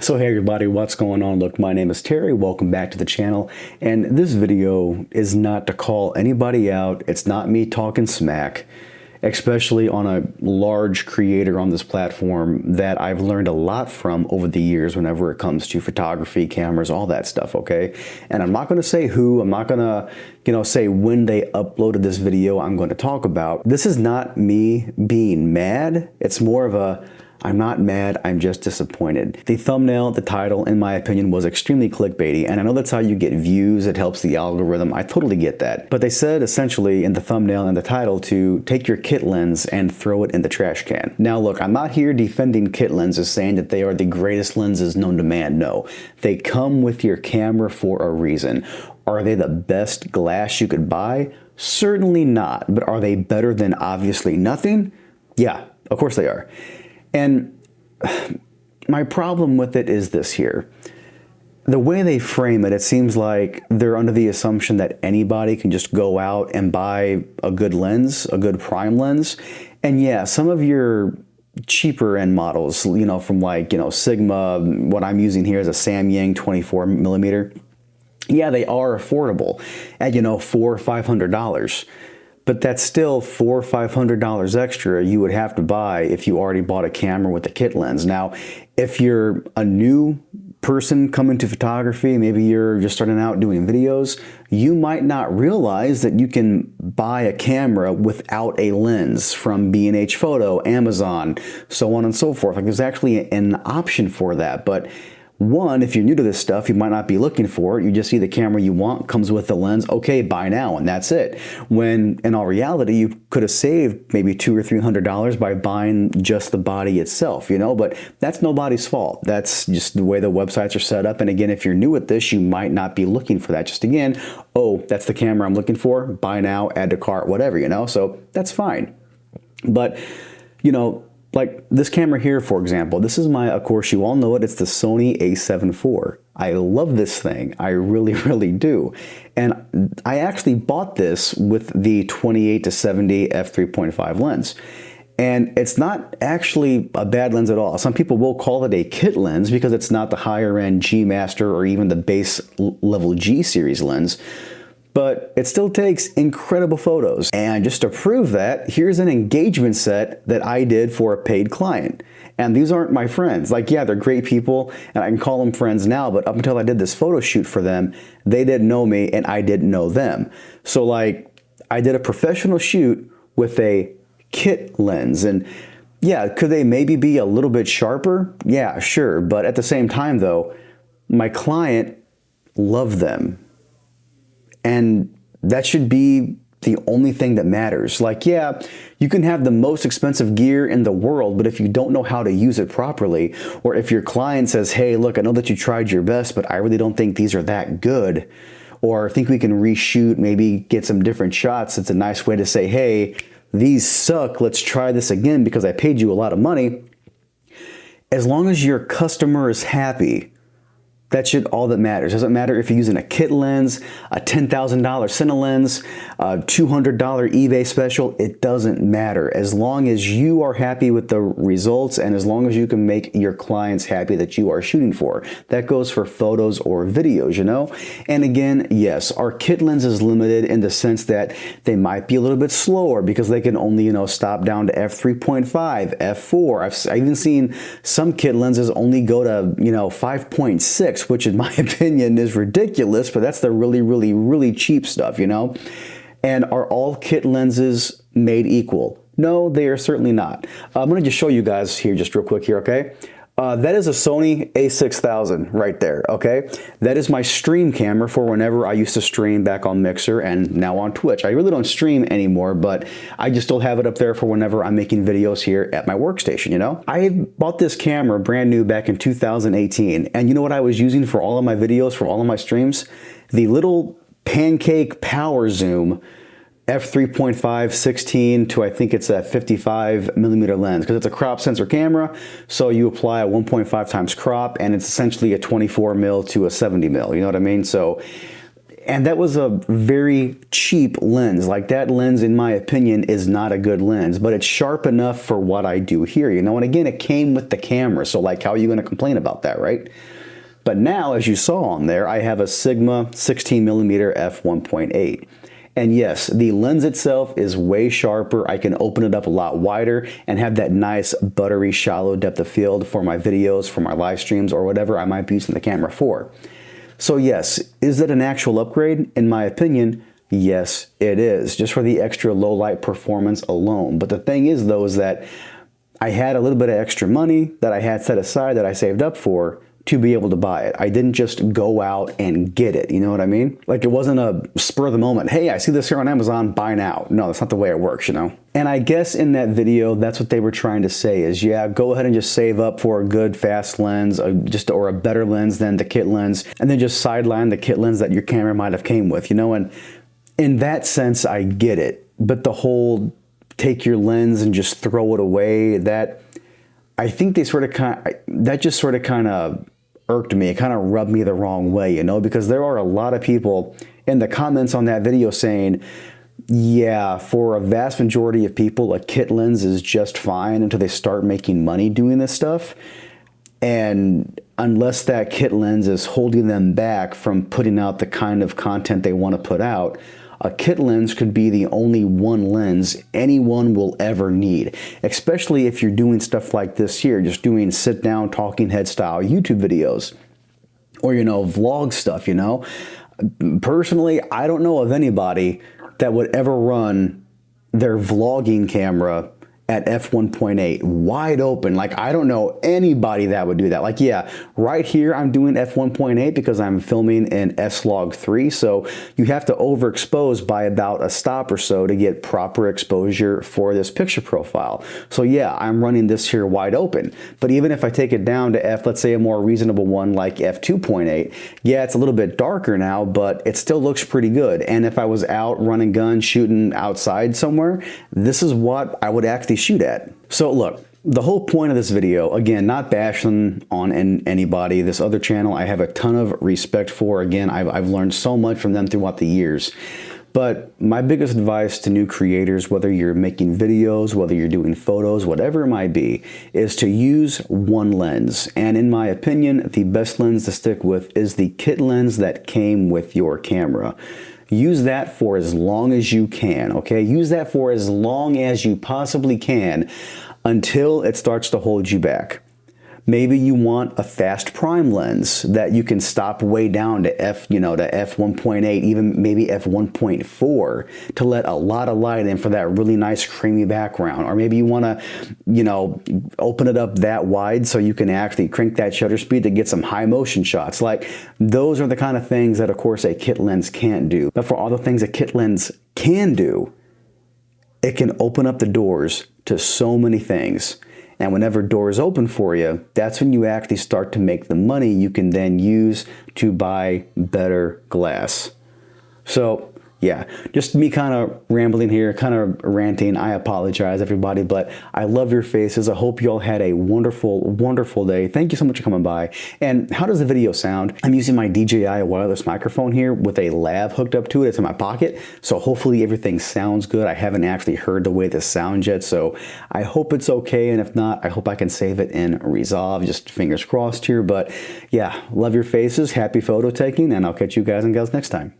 So hey everybody, what's going on? Look, my name is Terry. Welcome back to the channel. And this video is not to call anybody out. It's not me talking smack, especially on a large creator on this platform that I've learned a lot from over the years whenever it comes to photography, cameras, all that stuff, okay? And I'm not going to say who, I'm not going to, say when they uploaded this video I'm going to talk about. This is not me being mad. It's more of a I'm not mad, I'm just disappointed. The thumbnail, the title, in my opinion, was extremely clickbaity, and I know that's how you get views, it helps the algorithm, I totally get that. But they said essentially in the thumbnail and the title to take your kit lens and throw it in the trash can. Now look, I'm not here defending kit lenses saying that they are the greatest lenses known to man, no. They come with your camera for a reason. Are they the best glass you could buy? Certainly not, but are they better than obviously nothing? Yeah, of course they are. And my problem with it is this here. The way they frame it, it seems like they're under the assumption that anybody can just go out and buy a good lens, a good prime lens. And yeah, some of your cheaper end models, from like, Sigma, what I'm using here is a Samyang 24mm. Yeah, they are affordable at, $400 or $500. But that's still $400 or $500 extra you would have to buy if you already bought a camera with a kit lens. Now, if you're a new person coming to photography, maybe you're just starting out doing videos, you might not realize that you can buy a camera without a lens from B&H Photo, Amazon, so on and so forth. Like there's actually an option for that. But one, if you're new to this stuff, you might not be looking for it. You just see the camera you want comes with the lens. Okay, buy now, and that's it. When in all reality, you could have saved maybe $200 or $300 by buying just the body itself, But that's nobody's fault. That's just the way the websites are set up. And again, if you're new at this, you might not be looking for that. Just again, oh, that's the camera I'm looking for. Buy now, add to cart, whatever, So that's fine. But like this camera here, for example, this is of course, you all know it, it's the Sony a7 IV. I love this thing. I really, really do. And I actually bought this with the 28-70 f3.5 lens. And it's not actually a bad lens at all. Some people will call it a kit lens because it's not the higher end G Master or even the base level G series lens. But it still takes incredible photos. And just to prove that, here's an engagement set that I did for a paid client. And these aren't my friends. Like, yeah, they're great people, and I can call them friends now, but up until I did this photo shoot for them, they didn't know me and I didn't know them. So like, I did a professional shoot with a kit lens. And yeah, could they maybe be a little bit sharper? Yeah, sure. But at the same time though, my client loved them. And that should be the only thing that matters. Like, yeah, you can have the most expensive gear in the world, but if you don't know how to use it properly, or if your client says, hey, look, I know that you tried your best, but I really don't think these are that good, or I think we can reshoot, maybe get some different shots, it's a nice way to say, hey, these suck, let's try this again because I paid you a lot of money. As long as your customer is happy, that should all that matters. Doesn't matter if you're using a kit lens, a $10,000 Cine lens, a $200 eBay special, it doesn't matter. As long as you are happy with the results and as long as you can make your clients happy that you are shooting for. That goes for photos or videos, And again, yes, our kit lens is limited in the sense that they might be a little bit slower because they can only, stop down to f3.5, f4. I've even seen some kit lenses only go to, 5.6. Which in my opinion is ridiculous, but that's the really, really, really cheap stuff, And are all kit lenses made equal? No, they are certainly not. I'm going to just show you guys here just real quick here, okay? That is a Sony a6000 right there, okay? That is my stream camera for whenever I used to stream back on Mixer and now on Twitch. I really don't stream anymore, but I just still have it up there for whenever I'm making videos here at my workstation, I bought this camera brand new back in 2018, and you know what I was using for all of my videos, for all of my streams? The little Pancake Power Zoom f3.5 16 to I think it's a 55mm lens because it's a crop sensor camera, so you apply a 1.5 times crop and it's essentially a 24mm to a 70mm, you know what I mean? So And that was a very cheap lens. Like, that lens, in my opinion, is not a good lens, but it's sharp enough for what I do here, you know? And again, it came with the camera, so like, how are you gonna complain about that, right? But now, as you saw on there, I have a Sigma 16mm f1.8. And yes, the lens itself is way sharper. I can open it up a lot wider and have that nice buttery shallow depth of field for my videos, for my live streams, or whatever I might be using the camera for. So yes, is it an actual upgrade? In my opinion, yes, it is, just for the extra low light performance alone. But the thing is though, is that I had a little bit of extra money that I had set aside that I saved up for to be able to buy it. I didn't just go out and get it, you know what I mean? Like, it wasn't a spur of the moment, hey, I see this here on Amazon, buy now. No, that's not the way it works, you know? And I guess in that video, that's what they were trying to say is, yeah, go ahead and just save up for a good fast lens, or a better lens than the kit lens, and then just sideline the kit lens that your camera might have came with, you know? And in that sense, I get it. But the whole take your lens and just throw it away, that, I think that just sort of kind of irked me. It kind of rubbed me the wrong way, you know, because there are a lot of people in the comments on that video saying, yeah, for a vast majority of people, a kit lens is just fine until they start making money doing this stuff. And unless that kit lens is holding them back from putting out the kind of content they want to put out, a kit lens could be the only one lens anyone will ever need, especially if you're doing stuff like this here, just doing sit-down talking head style YouTube videos, or, you know, vlog stuff, you know. Personally, I don't know of anybody that would ever run their vlogging camera at f1.8 wide open. Like, I don't know anybody that would do that. Like, yeah, right here I'm doing f1.8 because I'm filming in S-Log3, so you have to overexpose by about a stop or so to get proper exposure for this picture profile. So yeah, I'm running this here wide open. But even if I take it down to let's say a more reasonable one like f2.8, yeah, it's a little bit darker now, but it still looks pretty good. And if I was out running guns, shooting outside somewhere, this is what I would actually shoot at. So look, the whole point of this video, again, not bashing on anybody. This other channel I have a ton of respect for. Again, I've learned so much from them throughout the years. But my biggest advice to new creators, whether you're making videos, whether you're doing photos, whatever it might be, is to use one lens. And in my opinion, the best lens to stick with is the kit lens that came with your camera. Use that for as long as you can, okay? Use that for as long as you possibly can until it starts to hold you back. Maybe you want a fast prime lens that you can stop way down to f1.8, even maybe f1.4 to let a lot of light in for that really nice creamy background. Or maybe you want to, open it up that wide so you can actually crank that shutter speed to get some high motion shots. Like, those are the kind of things that, of course, a kit lens can't do. But for all the things a kit lens can do, it can open up the doors to so many things. And whenever doors open for you, that's when you actually start to make the money you can then use to buy better glass. So yeah, just me kind of rambling here, kind of ranting. I apologize, everybody, but I love your faces. I hope you all had a wonderful, wonderful day. Thank you so much for coming by. And how does the video sound? I'm using my DJI wireless microphone here with a lav hooked up to it. It's in my pocket, so hopefully everything sounds good. I haven't actually heard the way this sounds yet, so I hope it's okay. And if not, I hope I can save it in Resolve. Just fingers crossed here. But yeah, love your faces. Happy photo taking, and I'll catch you guys and gals next time.